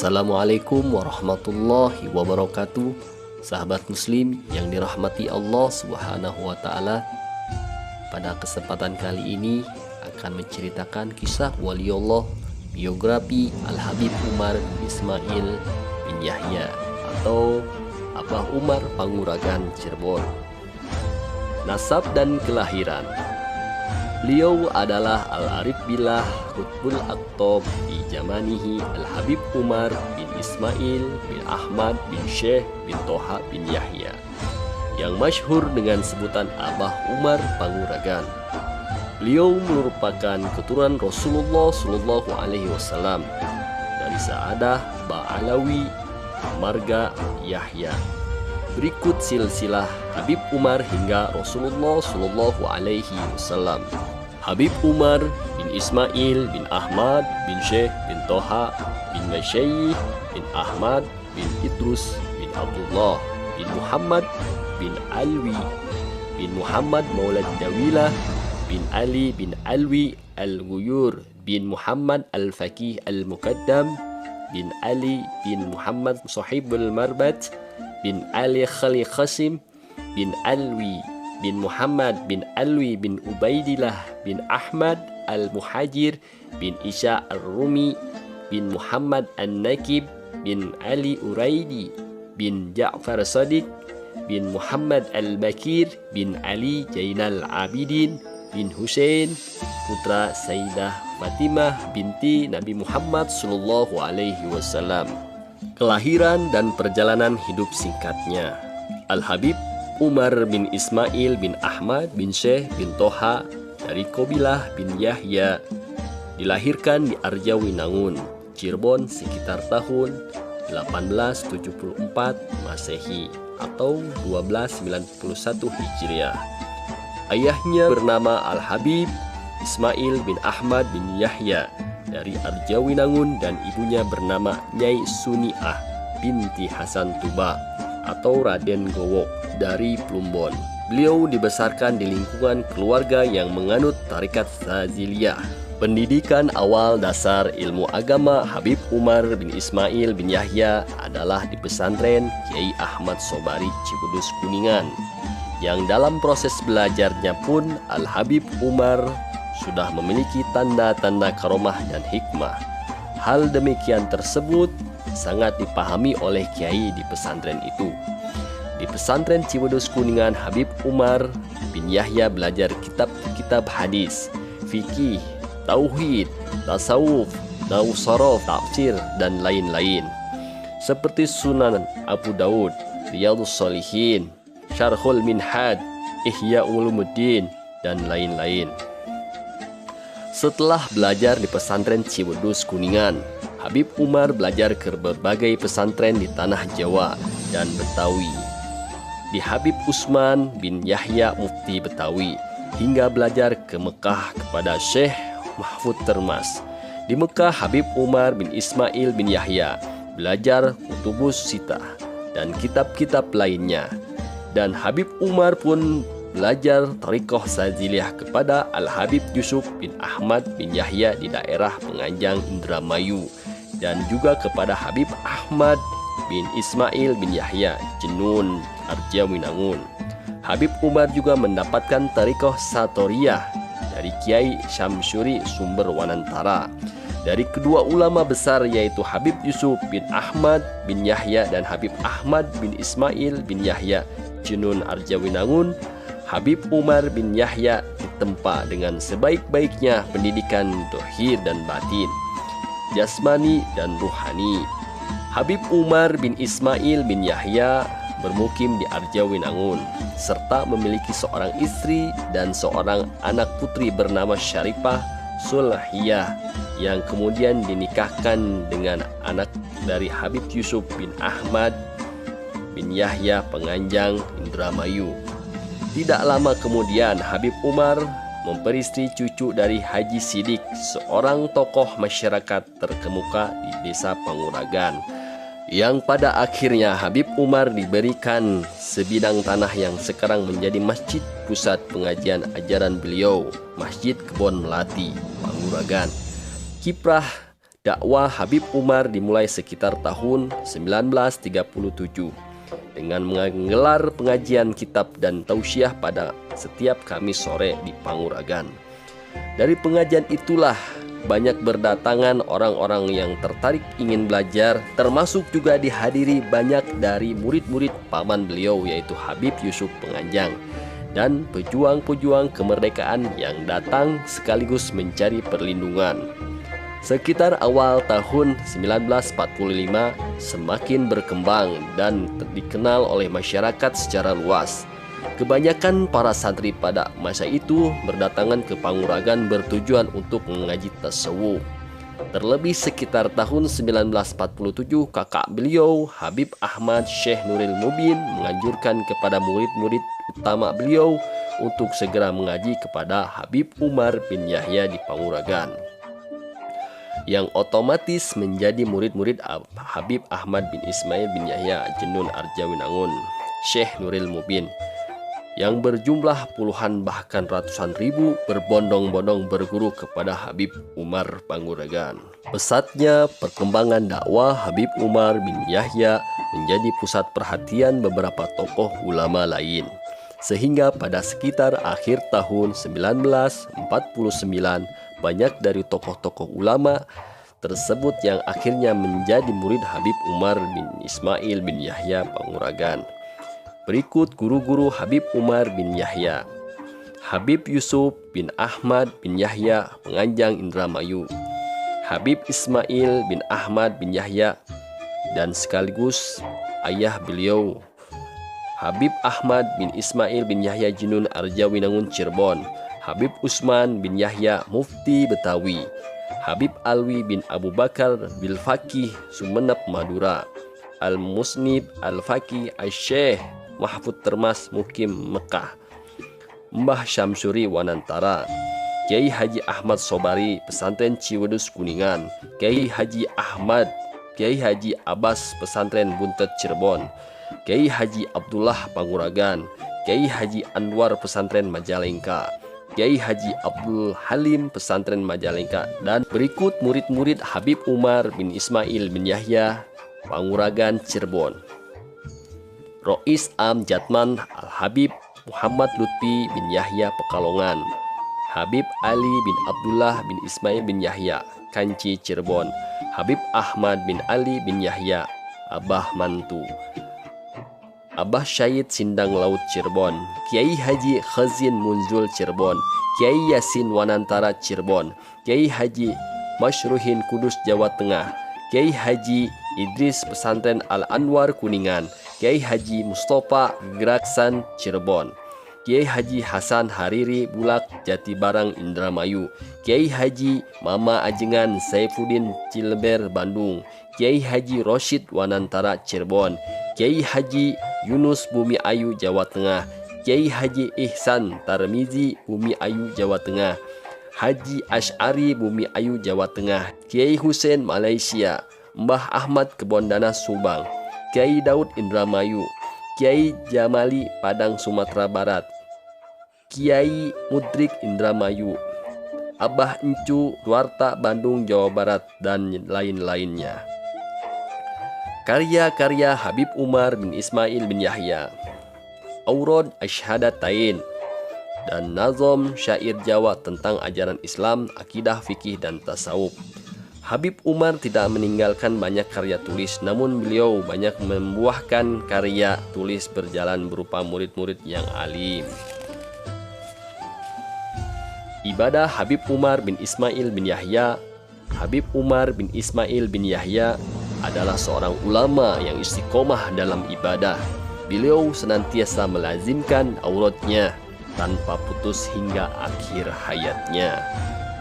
Assalamualaikum warahmatullahi wabarakatuh. Sahabat muslim yang dirahmati Allah Subhanahu wa taala. Pada kesempatan kali ini akan menceritakan kisah waliullah biografi Al-Habib Umar bin Ismail bin Yahya atau Abah Umar Panguragan Cirebon. Nasab dan kelahiran. Beliau adalah Al-Arif Billah Qutbul Aqtab di zamanihi Al-Habib Umar bin Ismail bin Ahmad bin Syekh bin Toha bin Yahya yang masyhur dengan sebutan Abah Umar Panguragan. Beliau merupakan keturunan Rasulullah Shallallahu Alaihi Wasallam dari Sa'adah Ba'alawi marga Yahya. Berikut silsilah Habib Umar hingga Rasulullah Shallallahu Alaihi Wasallam. Habib Umar bin Ismail bin Ahmad bin Syekh bin Toha bin Masyayikh bin Ahmad bin Idrus bin Abdullah bin Muhammad bin Alwi bin Muhammad Maulad Dawilah bin Ali bin Alwi Al-Ghuyur bin Muhammad Al-Faqih Al-Muqaddam bin Ali bin Muhammad Sahibul Marbat bin Ali Khali Qasim bin Alwi bin Muhammad bin Alwi bin Ubaidillah bin Ahmad Al-Muhajir bin Isya Ar-Rumi bin Muhammad An-Nakib bin Ali Uraidi bin Ja'far Sadiq bin Muhammad Al-Bakir bin Ali Jainal Abidin bin Husain putra Sayyidah Fatimah binti Nabi Muhammad Sallallahu Alaihi Wasallam. Kelahiran dan perjalanan hidup singkatnya. Al-Habib Umar bin Ismail bin Ahmad bin Syekh bin Toha dari Qabilah bin Yahya dilahirkan di Arjawinangun, Cirebon sekitar tahun 1874 Masehi atau 1291 Hijriah. Ayahnya bernama Al-Habib Ismail bin Ahmad bin Yahya dari Arjawinangun dan ibunya bernama Nyai Suniah binti Hasan Tuba atau Raden Gowok dari Plumbon. Beliau dibesarkan di lingkungan keluarga yang menganut tarekat Saziliyah. Pendidikan awal dasar ilmu agama Habib Umar bin Ismail bin Yahya adalah di pesantren Kiai Ahmad Sobari Cibudus Kuningan, yang dalam proses belajarnya pun Al-Habib Umar sudah memiliki tanda-tanda karomah dan hikmah. Hal demikian tersebut sangat dipahami oleh kiai di pesantren itu. Di pesantren Cibudus Kuningan, Habib Umar bin Yahya belajar kitab-kitab hadis, fikih, tauhid, tasawuf, nahwu sharaf, tafsir, dan lain-lain seperti Sunan Abu Daud, Riyadhus Shalihin, Syarhul Minhaj, Ihya Ulumuddin, dan lain-lain. Setelah belajar di pesantren Cibudus Kuningan, Habib Umar belajar ke berbagai pesantren di tanah Jawa dan Betawi. Di Habib Usman bin Yahya Mufti Betawi, hingga belajar ke Mekah kepada Syekh Mahfud Termas. Di Mekah, Habib Umar bin Ismail bin Yahya belajar Kutubus Sittah dan kitab-kitab lainnya. Dan Habib Umar pun belajar Thariqah Saziliyah kepada Al-Habib Yusuf bin Ahmad bin Yahya di daerah Penganjang Indramayu, dan juga kepada Habib Ahmad bin Ismail bin Yahya Jenun Arjawinangun. Habib Umar juga mendapatkan Thariqah Satoriyah dari Kiai Syamsuri Sumber Wanantara dari kedua ulama besar, yaitu Habib Yusuf bin Ahmad bin Yahya dan Habib Ahmad bin Ismail bin Yahya Jenun Arjawinangun. Habib Umar bin Yahya ditempa dengan sebaik-baiknya pendidikan dohir dan batin, jasmani dan ruhani. Habib Umar bin Ismail bin Yahya bermukim di Arjawinangun serta memiliki seorang istri dan seorang anak putri bernama Syarifah Sulhiyah yang kemudian dinikahkan dengan anak dari Habib Yusuf bin Ahmad bin Yahya Penganjang Indramayu. Tidak lama kemudian Habib Umar memperistri cucu dari Haji Sidik, seorang tokoh masyarakat terkemuka di desa Panguragan, yang pada akhirnya Habib Umar diberikan sebidang tanah yang sekarang menjadi masjid pusat pengajian ajaran beliau, Masjid Kebon Melati, Panguragan. Kiprah Dakwah Habib Umar dimulai sekitar tahun 1937 dengan menggelar pengajian kitab dan tausiah pada setiap Kamis sore di Panguragan. Dari pengajian itulah banyak berdatangan orang-orang yang tertarik ingin belajar, termasuk juga dihadiri banyak dari murid-murid paman beliau yaitu Habib Yusuf Penganjang dan pejuang-pejuang kemerdekaan yang datang sekaligus mencari perlindungan. Sekitar awal tahun 1945 semakin berkembang dan dikenal oleh masyarakat secara luas. Kebanyakan para santri pada masa itu berdatangan ke Panguragan bertujuan untuk mengaji tasawuf. Terlebih sekitar tahun 1947 kakak beliau Habib Ahmad Syekh Nuril Mubin menganjurkan kepada murid-murid utama beliau untuk segera mengaji kepada Habib Umar bin Yahya di Panguragan, yang otomatis menjadi murid-murid Habib Ahmad bin Ismail bin Yahya Jenun Arjawinangun Syekh Nuril Mubin, yang berjumlah puluhan bahkan ratusan ribu berbondong-bondong berguru kepada Habib Umar Panguragan. Pesatnya perkembangan dakwah Habib Umar bin Yahya menjadi pusat perhatian beberapa tokoh ulama lain, sehingga pada sekitar akhir tahun 1949 banyak dari tokoh-tokoh ulama tersebut yang akhirnya menjadi murid Habib Umar bin Ismail bin Yahya Panguragan. Berikut guru-guru Habib Umar bin Yahya: Habib Yusuf bin Ahmad bin Yahya Penganjang Indramayu, Habib Ismail bin Ahmad bin Yahya dan sekaligus ayah beliau Habib Ahmad bin Ismail bin Yahya Jinun Arjawinangun Cirebon, Habib Usman bin Yahya Mufti Betawi, Habib Alwi bin Abu Bakar Bilfaqih Sumeneb Madura, Al-Musnib Al-Faqih Syekh Mahfud Termas Mukim Mekah, Mbah Syamsuri Wanantara, Kiai Haji Ahmad Sobari Pesantren Ciwedus Kuningan, Kiai Haji Abbas Pesantren Buntet Cirebon, Kiai Haji Abdullah Panguragan, Kiai Haji Anwar Pesantren Majalengka, Kiai Haji Abdul Halim Pesantren Majalengka, dan berikut murid-murid Habib Umar bin Ismail bin Yahya Panguragan Cirebon: Rois Am Jatman Al-Habib Muhammad Lutfi bin Yahya Pekalongan, Habib Ali bin Abdullah bin Ismail bin Yahya Kanci Cirebon, Habib Ahmad bin Ali bin Yahya Abah Mantu, Abah Syahid Sindang Laut Cirebon, Kiai Haji Khazin Munzul Cirebon, Kiai Yasin Wanantara Cirebon, Kiai Haji Masyruhin Kudus Jawa Tengah, Kiai Haji Idris Pesantren Al-Anwar Kuningan, Kiai Haji Mustafa Geraksan Cirebon, Kiai Haji Hasan Hariri Bulak Jatibarang Indramayu, Kiai Haji Mama Ajengan Saifuddin Cileber Bandung, Kiai Haji Rosyid Wanantara Cirebon, Kiai Haji Yunus Bumi Ayu Jawa Tengah, Kiai Haji Ihsan Tarmizi Bumi Ayu Jawa Tengah, Haji Asy'ari Bumi Ayu Jawa Tengah, Kiai Husein Malaysia, Mbah Ahmad Kebondana Subang, Kiai Daud Indramayu, Kiai Jamali Padang Sumatera Barat, Kiai Mudrik Indramayu, Abah Encu Duarta Bandung Jawa Barat, dan lain-lainnya. Karya-karya Habib Umar bin Ismail bin Yahya: Aurad Asyhadatain dan nazom syair Jawa tentang ajaran Islam, akidah, fikih, dan tasawuf. Habib Umar tidak meninggalkan banyak karya tulis, namun beliau banyak membuahkan karya tulis berjalan berupa murid-murid yang alim. Ibadah Habib Umar bin Ismail bin Yahya. Habib Umar bin Ismail bin Yahya adalah seorang ulama yang istiqomah dalam ibadah. Beliau senantiasa melazimkan auratnya tanpa putus hingga akhir hayatnya.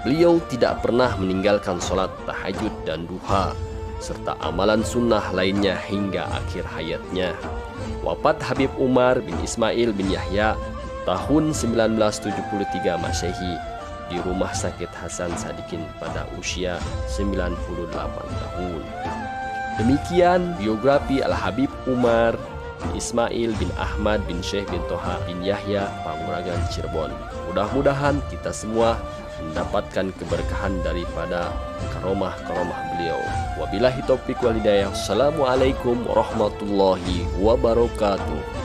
Beliau tidak pernah meninggalkan sholat tahajud dan duha serta amalan sunnah lainnya hingga akhir hayatnya. Wafat Habib Umar bin Ismail bin Yahya tahun 1973 Masehi di Rumah Sakit Hasan Sadikin pada usia 98 tahun. Demikian biografi Al-Habib Umar bin Ismail bin Ahmad bin Syekh bin Toha bin Yahya Panguragan Cirebon. Mudah-mudahan kita semua mendapatkan keberkahan daripada karomah-karomah beliau. Wabillahi taufiq wal hidayah. Assalamualaikum warahmatullahi wabarakatuh.